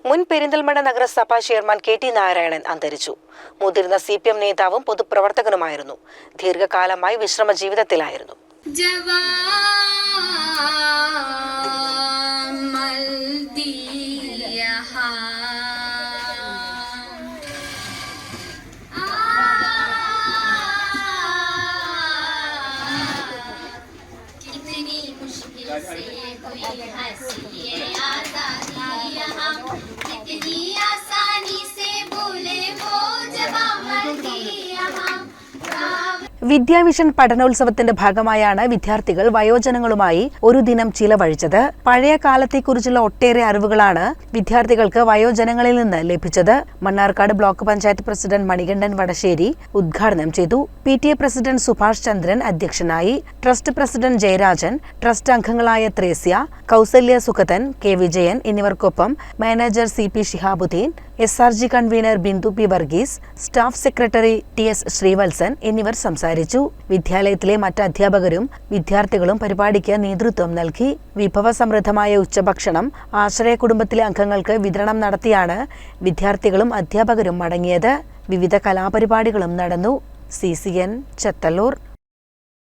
മുൻ പെരിന്തൽമണ്ണ നഗരസഭാ chairman K T Narayanan അന്തരിച്ചു. മുതിർന്ന CPM നേതാവും പൊതുപ്രവർത്തകനുമായിരുന്നു. ദീർഘകാലമായി വിശ്രമ ജീവിതത്തിലായിരുന്നു. വിദ്യാവിഷൻ പഠനോത്സവത്തിന്റെ ഭാഗമായാണ് വിദ്യാർത്ഥികൾ വയോജനങ്ങളുമായി ഒരു ദിനം ചിലവഴിച്ചത്. പഴയ കാലത്തെക്കുറിച്ചുള്ള ഒട്ടേറെ അറിവുകളാണ് വിദ്യാർത്ഥികൾക്ക് വയോജനങ്ങളിൽ നിന്ന് ലഭിച്ചത്. മണ്ണാർക്കാട് ബ്ലോക്ക് പഞ്ചായത്ത് പ്രസിഡന്റ് മണികണ്ഠൻ വടശ്ശേരി ഉദ്ഘാടനം ചെയ്തു. PTA പ്രസിഡന്റ് സുഭാഷ് ചന്ദ്രൻ അധ്യക്ഷനായി. ട്രസ്റ്റ് പ്രസിഡന്റ് ജയരാജൻ, ട്രസ്റ്റ് അംഗങ്ങളായ ത്രേസ്യ, കൗസല്യ സുഖതൻ, K വിജയൻ എന്നിവർക്കൊപ്പം manager CP Shihabuddin, SRG convener Bindu P Varghese, staff secretary TS Sreevalsan എന്നിവർ സംസാരിച്ചു. വിദ്യാലയത്തിലെ മറ്റ് അധ്യാപകരും വിദ്യാർത്ഥികളും പരിപാടിക്ക് നേതൃത്വം നൽകി. വിഭവസമൃദ്ധമായ ഉച്ചഭക്ഷണം ആശ്രയ കുടുംബത്തിലെ അംഗങ്ങൾക്ക് വിതരണം നടത്തിയാണ് വിദ്യാർത്ഥികളും അധ്യാപകരും മടങ്ങിയത്. വിവിധ കലാപരിപാടികളും നടന്നു. CCN ചത്തല്ലൂർ.